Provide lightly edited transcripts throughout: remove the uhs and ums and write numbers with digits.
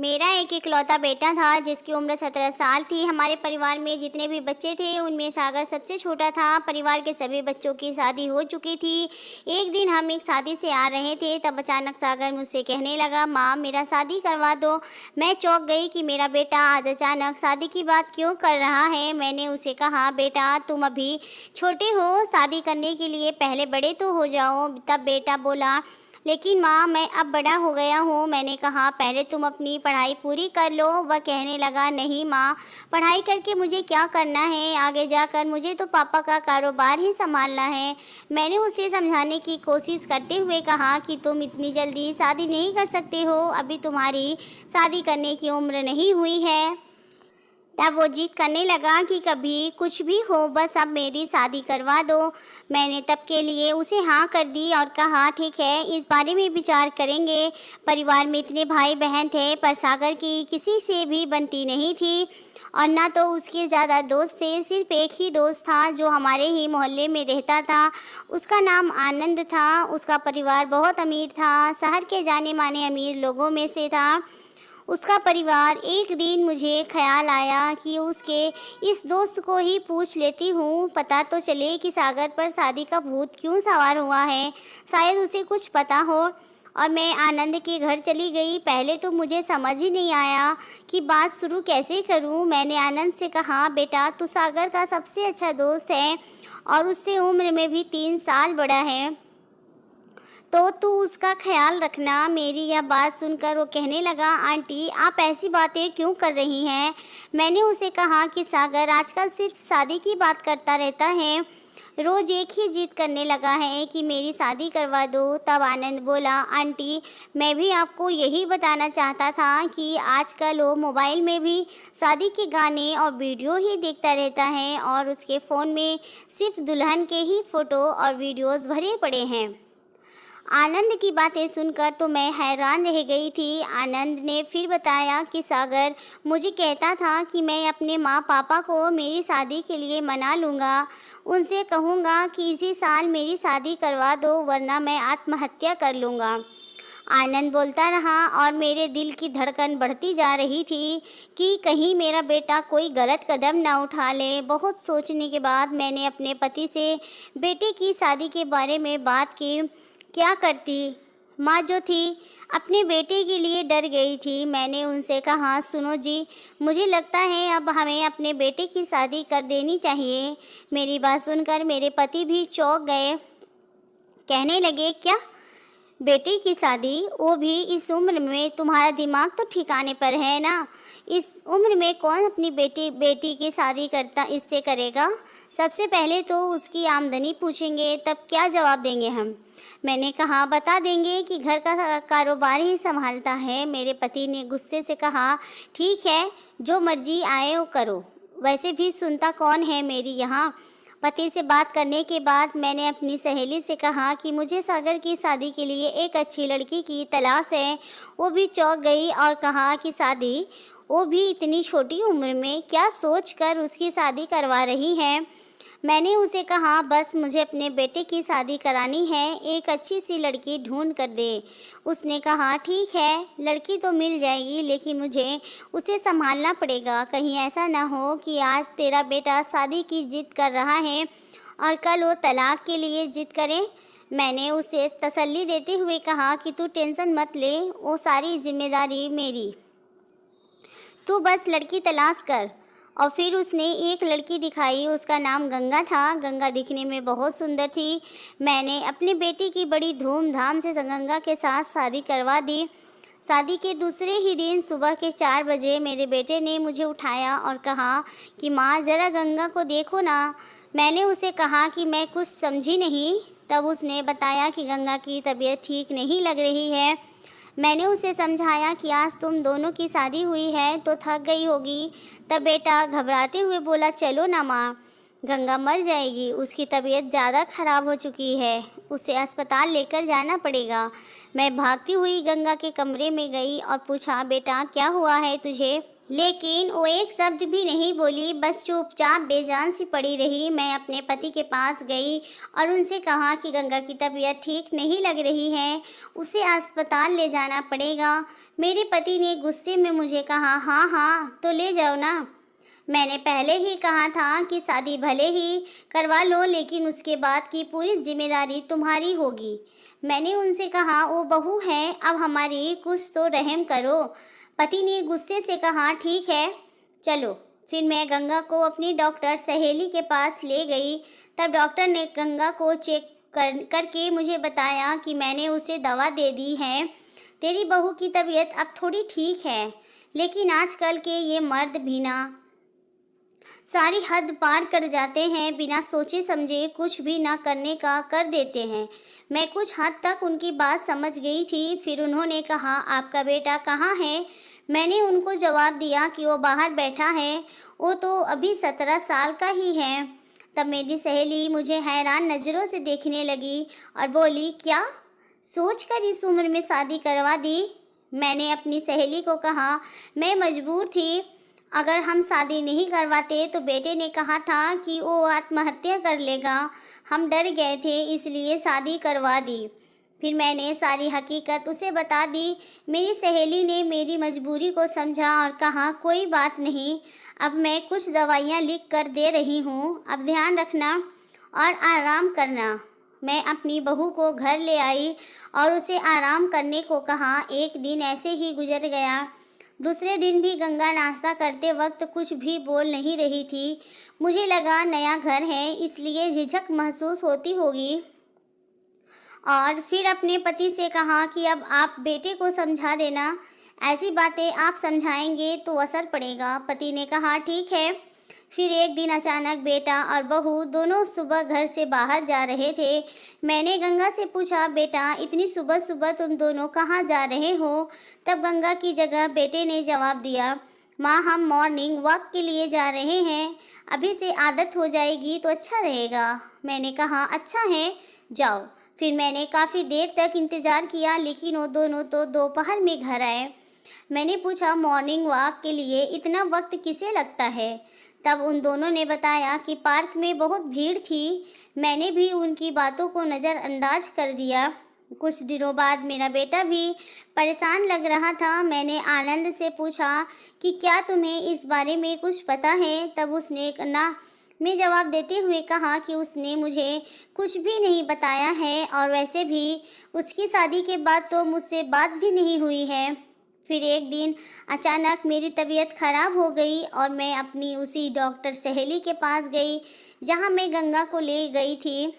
मेरा एक इकलौता बेटा था जिसकी उम्र 17 साल थी। हमारे परिवार में जितने भी बच्चे थे उनमें सागर सबसे छोटा था। परिवार के सभी बच्चों की शादी हो चुकी थी। एक दिन हम एक शादी से आ रहे थे, तब अचानक सागर मुझसे कहने लगा, माँ मेरा शादी करवा दो। मैं चौंक गई कि मेरा बेटा आज अचानक शादी की बात क्यों कर रहा है। मैंने उसे कहा, बेटा तुम अभी छोटे हो, शादी करने के लिए पहले बड़े तो हो जाओ। तब बेटा बोला, लेकिन माँ मैं अब बड़ा हो गया हूँ। मैंने कहा, पहले तुम अपनी पढ़ाई पूरी कर लो। वह कहने लगा, नहीं माँ, पढ़ाई करके मुझे क्या करना है, आगे जाकर मुझे तो पापा का कारोबार ही संभालना है। मैंने उसे समझाने की कोशिश करते हुए कहा कि तुम इतनी जल्दी शादी नहीं कर सकते हो, अभी तुम्हारी शादी करने की उम्र नहीं हुई है। तब वो जिद करने लगा कि कभी कुछ भी हो, बस अब मेरी शादी करवा दो। मैंने तब के लिए उसे हाँ कर दी और कहा, ठीक है, इस बारे में विचार करेंगे। परिवार में इतने भाई बहन थे पर सागर की किसी से भी बनती नहीं थी और ना तो उसके ज़्यादा दोस्त थे। सिर्फ एक ही दोस्त था जो हमारे ही मोहल्ले में रहता था। उसका नाम आनंद था। उसका परिवार बहुत अमीर था, शहर के जाने माने अमीर लोगों में से था। उसका परिवार। एक दिन मुझे ख्याल आया कि उसके इस दोस्त को ही पूछ लेती हूँ, पता तो चले कि सागर पर शादी का भूत क्यों सवार हुआ है, शायद उसे कुछ पता हो। और मैं आनंद के घर चली गई। पहले तो मुझे समझ ही नहीं आया कि बात शुरू कैसे करूँ। मैंने आनंद से कहा, बेटा तू सागर का सबसे अच्छा दोस्त है और उससे उम्र में भी 3 साल बड़ा है, तो तू उसका ख्याल रखना। मेरी यह बात सुनकर वो कहने लगा, आंटी आप ऐसी बातें क्यों कर रही हैं। मैंने उसे कहा कि सागर आजकल सिर्फ शादी की बात करता रहता है, रोज़ एक ही जिद करने लगा है कि मेरी शादी करवा दो। तब आनंद बोला, आंटी मैं भी आपको यही बताना चाहता था कि आजकल वो मोबाइल में भी शादी के गाने और वीडियो ही देखता रहता है और उसके फ़ोन में सिर्फ दुल्हन के ही फ़ोटो और वीडियोज़ भरे पड़े हैं। आनंद की बातें सुनकर तो मैं हैरान रह गई थी। आनंद ने फिर बताया कि सागर मुझे कहता था कि मैं अपने माँ पापा को मेरी शादी के लिए मना लूँगा, उनसे कहूँगा कि इसी साल मेरी शादी करवा दो वरना मैं आत्महत्या कर लूँगा। आनंद बोलता रहा और मेरे दिल की धड़कन बढ़ती जा रही थी कि कहीं मेरा बेटा कोई गलत कदम ना उठा ले। बहुत सोचने के बाद मैंने अपने पति से बेटे की शादी के बारे में बात की। क्या करती, माँ जो थी अपने बेटे के लिए डर गई थी। मैंने उनसे कहा, सुनो जी, मुझे लगता है अब हमें अपने बेटे की शादी कर देनी चाहिए। मेरी बात सुनकर मेरे पति भी चौंक गए, कहने लगे, क्या बेटे की शादी, वो भी इस उम्र में? तुम्हारा दिमाग तो ठिकाने पर है ना। इस उम्र में कौन अपनी बेटी की शादी करता इससे करेगा। सबसे पहले तो उसकी आमदनी पूछेंगे, तब क्या जवाब देंगे हम। मैंने कहा, बता देंगे कि घर का कारोबार ही संभालता है। मेरे पति ने गुस्से से कहा, ठीक है, जो मर्जी आए वो करो, वैसे भी सुनता कौन है मेरी यहाँ। पति से बात करने के बाद मैंने अपनी सहेली से कहा कि मुझे सागर की शादी के लिए एक अच्छी लड़की की तलाश है। वो भी चौंक गई और कहा कि शादी, वो भी इतनी छोटी उम्र में, क्या सोचकर उसकी शादी करवा रही है। मैंने उसे कहा, बस मुझे अपने बेटे की शादी करानी है, एक अच्छी सी लड़की ढूंढ कर दे। उसने कहा, ठीक है, लड़की तो मिल जाएगी, लेकिन मुझे उसे संभालना पड़ेगा। कहीं ऐसा ना हो कि आज तेरा बेटा शादी की जिद कर रहा है और कल वो तलाक के लिए जिद करे। मैंने उसे तसल्ली देते हुए कहा कि तू टेंशन मत ले, वो सारी जिम्मेदारी मेरी, तू बस लड़की तलाश कर। और फिर उसने एक लड़की दिखाई, उसका नाम गंगा था। गंगा दिखने में बहुत सुंदर थी। मैंने अपने बेटे की बड़ी धूमधाम से गंगा के साथ शादी करवा दी। शादी के दूसरे ही दिन सुबह के 4 बजे मेरे बेटे ने मुझे उठाया और कहा कि माँ ज़रा गंगा को देखो ना। मैंने उसे कहा कि मैं कुछ समझी नहीं। तब उसने बताया कि गंगा की तबीयत ठीक नहीं लग रही है। मैंने उसे समझाया कि आज तुम दोनों की शादी हुई है तो थक गई होगी। तब बेटा घबराते हुए बोला, चलो ना माँ, गंगा मर जाएगी, उसकी तबीयत ज़्यादा ख़राब हो चुकी है, उसे अस्पताल लेकर जाना पड़ेगा। मैं भागती हुई गंगा के कमरे में गई और पूछा, बेटा क्या हुआ है तुझे। लेकिन वो एक शब्द भी नहीं बोली, बस चुपचाप बेजान सी पड़ी रही। मैं अपने पति के पास गई और उनसे कहा कि गंगा की तबीयत ठीक नहीं लग रही है, उसे अस्पताल ले जाना पड़ेगा। मेरे पति ने गुस्से में मुझे कहा, हाँ हाँ तो ले जाओ ना, मैंने पहले ही कहा था कि शादी भले ही करवा लो लेकिन उसके बाद की पूरी जिम्मेदारी तुम्हारी होगी। मैंने उनसे कहा, वो बहू है, अब हमारी कुछ तो रहम करो। पति ने गुस्से से कहा, ठीक है चलो। फिर मैं गंगा को अपनी डॉक्टर सहेली के पास ले गई। तब डॉक्टर ने गंगा को चेक करके मुझे बताया कि मैंने उसे दवा दे दी है, तेरी बहू की तबीयत अब थोड़ी ठीक है। लेकिन आजकल के ये मर्द भी ना सारी हद पार कर जाते हैं, बिना सोचे समझे कुछ भी ना करने का कर देते हैं। मैं कुछ हद तक उनकी बात समझ गई थी। फिर उन्होंने कहा, आपका बेटा कहाँ है? मैंने उनको जवाब दिया कि वो बाहर बैठा है, वो तो अभी 17 साल का ही है। तब मेरी सहेली मुझे हैरान नज़रों से देखने लगी और बोली, क्या सोच कर इस उम्र में शादी करवा दी? मैंने अपनी सहेली को कहा, मैं मजबूर थी, अगर हम शादी नहीं करवाते तो बेटे ने कहा था कि वो आत्महत्या कर लेगा, हम डर गए थे इसलिए शादी करवा दी। फिर मैंने सारी हकीकत उसे बता दी। मेरी सहेली ने मेरी मजबूरी को समझा और कहा, कोई बात नहीं, अब मैं कुछ दवाइयाँ लिख कर दे रही हूँ, अब ध्यान रखना और आराम करना। मैं अपनी बहू को घर ले आई और उसे आराम करने को कहा। एक दिन ऐसे ही गुजर गया। दूसरे दिन भी गंगा नाश्ता करते वक्त कुछ भी बोल नहीं रही थी। मुझे लगा नया घर है इसलिए झिझक महसूस होती होगी और फिर अपने पति से कहा कि अब आप बेटे को समझा देना, ऐसी बातें आप समझाएंगे तो असर पड़ेगा। पति ने कहा, ठीक है। फिर एक दिन अचानक बेटा और बहू दोनों सुबह घर से बाहर जा रहे थे। मैंने गंगा से पूछा, बेटा इतनी सुबह सुबह तुम दोनों कहाँ जा रहे हो? तब गंगा की जगह बेटे ने जवाब दिया, माँ हम मॉर्निंग वॉक के लिए जा रहे हैं, अभी से आदत हो जाएगी तो अच्छा रहेगा। मैंने कहा, अच्छा है जाओ। फिर मैंने काफ़ी देर तक इंतज़ार किया लेकिन वो दोनों तो दोपहर में घर आए। मैंने पूछा, मॉर्निंग वॉक के लिए इतना वक्त किसे लगता है? तब उन दोनों ने बताया कि पार्क में बहुत भीड़ थी। मैंने भी उनकी बातों को नज़रअंदाज कर दिया। कुछ दिनों बाद मेरा बेटा भी परेशान लग रहा था। मैंने आनंद से पूछा कि क्या तुम्हें इस बारे में कुछ पता है? तब उसने ना में जवाब देते हुए कहा कि उसने मुझे कुछ भी नहीं बताया है और वैसे भी उसकी शादी के बाद तो मुझसे बात भी नहीं हुई है। फिर एक दिन अचानक मेरी तबीयत ख़राब हो गई और मैं अपनी उसी डॉक्टर सहेली के पास गई जहां मैं गंगा को ले गई थी।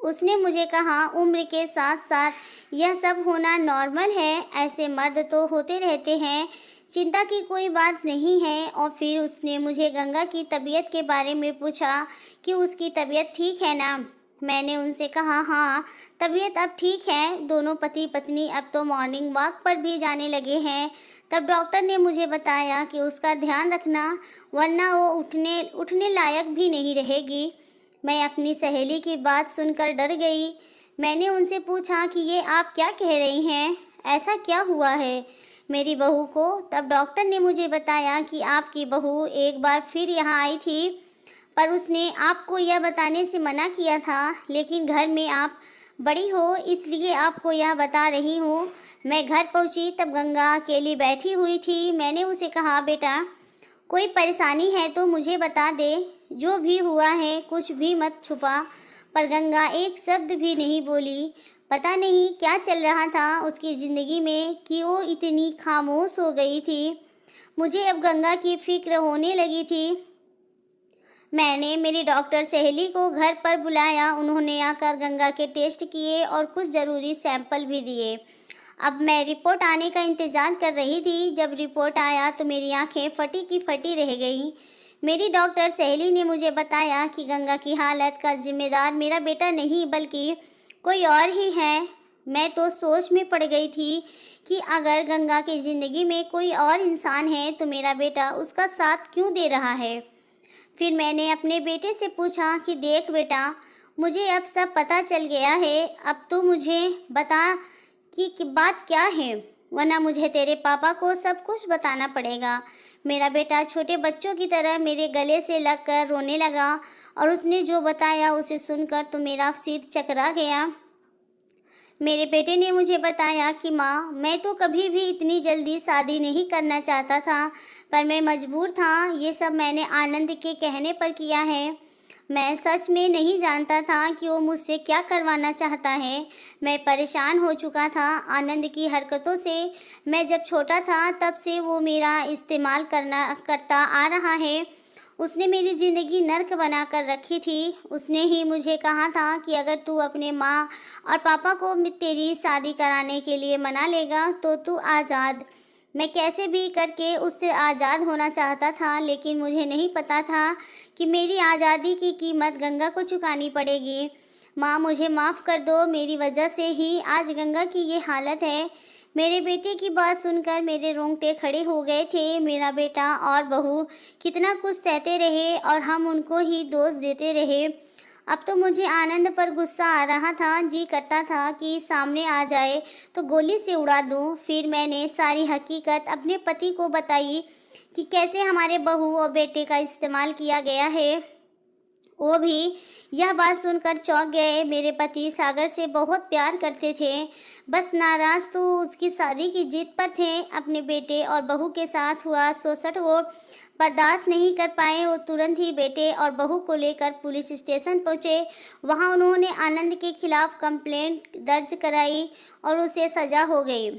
उसने मुझे कहा, उम्र के साथ साथ यह सब होना नॉर्मल है, ऐसे मर्द तो होते रहते हैं, चिंता की कोई बात नहीं है। और फिर उसने मुझे गंगा की तबीयत के बारे में पूछा कि उसकी तबीयत ठीक है ना? मैंने उनसे कहा, हाँ तबीयत अब ठीक है। दोनों पति पत्नी अब तो मॉर्निंग वॉक पर भी जाने लगे हैं। तब डॉक्टर ने मुझे बताया कि उसका ध्यान रखना वरना वो उठने लायक भी नहीं रहेगी। मैं अपनी सहेली की बात सुनकर डर गई। मैंने उनसे पूछा कि ये आप क्या कह रही हैं, ऐसा क्या हुआ है मेरी बहू को? तब डॉक्टर ने मुझे बताया कि आपकी बहू एक बार फिर यहाँ आई थी पर उसने आपको यह बताने से मना किया था, लेकिन घर में आप बड़ी हो इसलिए आपको यह बता रही हूँ। मैं घर पहुँची तब गंगा अकेली बैठी हुई थी। मैंने उसे कहा, बेटा कोई परेशानी है तो मुझे बता दे, जो भी हुआ है कुछ भी मत छुपा। पर गंगा एक शब्द भी नहीं बोली। पता नहीं क्या चल रहा था उसकी ज़िंदगी में कि वो इतनी खामोश हो गई थी। मुझे अब गंगा की फ़िक्र होने लगी थी। मैंने मेरी डॉक्टर सहेली को घर पर बुलाया। उन्होंने आकर गंगा के टेस्ट किए और कुछ ज़रूरी सैंपल भी दिए। अब मैं रिपोर्ट आने का इंतज़ार कर रही थी। जब रिपोर्ट आया तो मेरी आंखें फटी की फटी रह गईं। मेरी डॉक्टर सहेली ने मुझे बताया कि गंगा की हालत का जिम्मेदार मेरा बेटा नहीं बल्कि कोई और ही है। मैं तो सोच में पड़ गई थी कि अगर गंगा की ज़िंदगी में कोई और इंसान है तो मेरा बेटा उसका साथ क्यों दे रहा है। फिर मैंने अपने बेटे से पूछा कि देख बेटा, मुझे अब सब पता चल गया है, अब तो मुझे बता कि बात क्या है, वरना मुझे तेरे पापा को सब कुछ बताना पड़ेगा। मेरा बेटा छोटे बच्चों की तरह मेरे गले से लगकर रोने लगा और उसने जो बताया उसे सुनकर तो मेरा सिर चकरा गया। मेरे बेटे ने मुझे बताया कि माँ, मैं तो कभी भी इतनी जल्दी शादी नहीं करना चाहता था, पर मैं मजबूर था। ये सब मैंने आनंद के कहने पर किया है। मैं सच में नहीं जानता था कि वो मुझसे क्या करवाना चाहता है। मैं परेशान हो चुका था आनंद की हरकतों से। मैं जब छोटा था तब से वो मेरा इस्तेमाल करता आ रहा है। उसने मेरी ज़िंदगी नर्क बना कर रखी थी। उसने ही मुझे कहा था कि अगर तू अपने माँ और पापा को तेरी शादी कराने के लिए मना लेगा तो तू आज़ाद। मैं कैसे भी करके उससे आज़ाद होना चाहता था, लेकिन मुझे नहीं पता था कि मेरी आज़ादी की कीमत गंगा को चुकानी पड़ेगी। माँ, मुझे माफ़ कर दो, मेरी वजह से ही आज गंगा की ये हालत है। मेरे बेटे की बात सुनकर मेरे रोंगटे खड़े हो गए थे। मेरा बेटा और बहू कितना कुछ सहते रहे और हम उनको ही दोष देते रहे। अब तो मुझे आनंद पर गुस्सा आ रहा था। जी करता था कि सामने आ जाए तो गोली से उड़ा दूं। फिर मैंने सारी हकीकत अपने पति को बताई कि कैसे हमारे बहू और बेटे का इस्तेमाल किया गया है। वो भी यह बात सुनकर चौंक गए। मेरे पति सागर से बहुत प्यार करते थे, बस नाराज़ तो उसकी शादी की जिद पर थे। अपने बेटे और बहू के साथ हुआ शोषण वो बर्दाश्त नहीं कर पाए। वो तुरंत ही बेटे और बहू को लेकर पुलिस स्टेशन पहुंचे। वहां उन्होंने आनंद के खिलाफ कंप्लेंट दर्ज कराई और उसे सज़ा हो गई।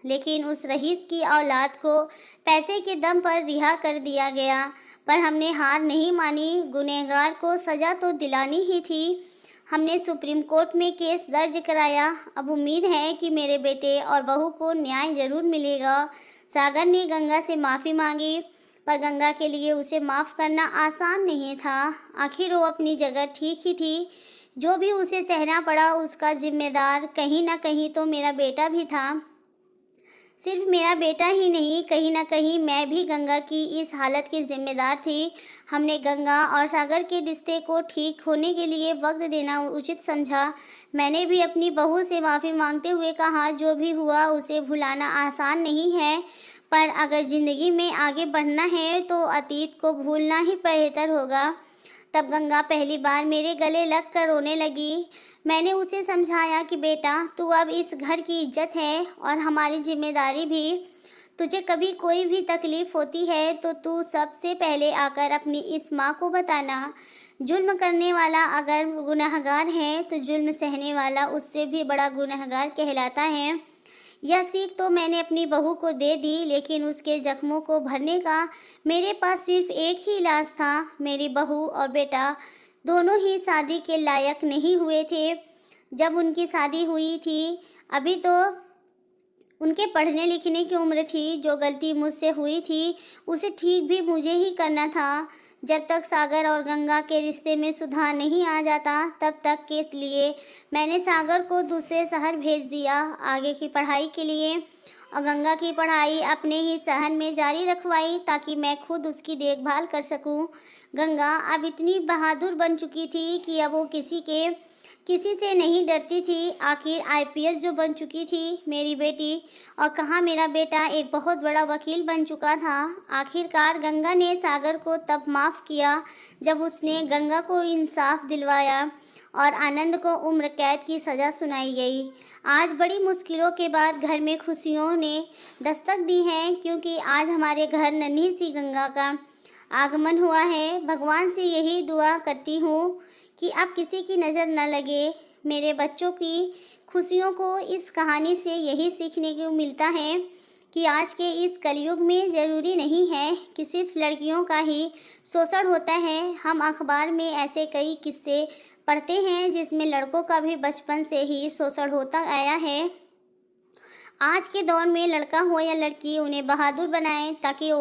लेकिन उस रईस की औलाद को पैसे के दम पर रिहा कर दिया गया। पर हमने हार नहीं मानी। गुनहगार को सज़ा तो दिलानी ही थी। हमने सुप्रीम कोर्ट में केस दर्ज कराया। अब उम्मीद है कि मेरे बेटे और बहू को न्याय ज़रूर मिलेगा। सागर ने गंगा से माफ़ी मांगी, पर गंगा के लिए उसे माफ़ करना आसान नहीं था। आखिर वो अपनी जगह ठीक ही थी। जो भी उसे सहना पड़ा उसका जिम्मेदार कहीं ना कहीं तो मेरा बेटा भी था। सिर्फ मेरा बेटा ही नहीं, कहीं ना कहीं मैं भी गंगा की इस हालत की जिम्मेदार थी। हमने गंगा और सागर के रिश्ते को ठीक होने के लिए वक्त देना उचित समझा। मैंने भी अपनी बहू से माफ़ी मांगते हुए कहा, जो भी हुआ उसे भुलाना आसान नहीं है, पर अगर ज़िंदगी में आगे बढ़ना है तो अतीत को भूलना ही बेहतर होगा। तब गंगा पहली बार मेरे गले लग कर रोने लगी। मैंने उसे समझाया कि बेटा, तू अब इस घर की इज्जत है और हमारी जिम्मेदारी भी। तुझे कभी कोई भी तकलीफ़ होती है तो तू सबसे पहले आकर अपनी इस माँ को बताना। जुल्म करने वाला अगर गुनहगार है तो जुल्म सहने वाला उससे भी बड़ा गुनहगार कहलाता है। यह सीख तो मैंने अपनी बहू को दे दी, लेकिन उसके ज़ख्मों को भरने का मेरे पास सिर्फ एक ही इलाज था। मेरी बहू और बेटा दोनों ही शादी के लायक नहीं हुए थे। जब उनकी शादी हुई थी अभी तो उनके पढ़ने लिखने की उम्र थी। जो गलती मुझसे हुई थी उसे ठीक भी मुझे ही करना था। जब तक सागर और गंगा के रिश्ते में सुधार नहीं आ जाता तब तक के लिए मैंने सागर को दूसरे शहर भेज दिया आगे की पढ़ाई के लिए, और गंगा की पढ़ाई अपने ही शहर में जारी रखवाई ताकि मैं खुद उसकी देखभाल कर सकूं। गंगा अब इतनी बहादुर बन चुकी थी कि अब वो किसी से नहीं डरती थी। आखिर आईपीएस जो बन चुकी थी मेरी बेटी, और कहाँ मेरा बेटा एक बहुत बड़ा वकील बन चुका था। आखिरकार गंगा ने सागर को तब माफ़ किया जब उसने गंगा को इंसाफ दिलवाया और आनंद को उम्र कैद की सज़ा सुनाई गई। आज बड़ी मुश्किलों के बाद घर में खुशियों ने दस्तक दी हैं, क्योंकि आज हमारे घर नन्ही सी गंगा का आगमन हुआ है। भगवान से यही दुआ करती हूँ कि अब किसी की नज़र न लगे। मेरे बच्चों की खुशियों को इस कहानी से यही सीखने को मिलता है कि आज के इस कलयुग में ज़रूरी नहीं है कि सिर्फ लड़कियों का ही शोषण होता है। हम अखबार में ऐसे कई किस्से पढ़ते हैं जिसमें लड़कों का भी बचपन से ही शोषण होता आया है। आज के दौर में लड़का हो या लड़की, उन्हें बहादुर बनाएं ताकि वो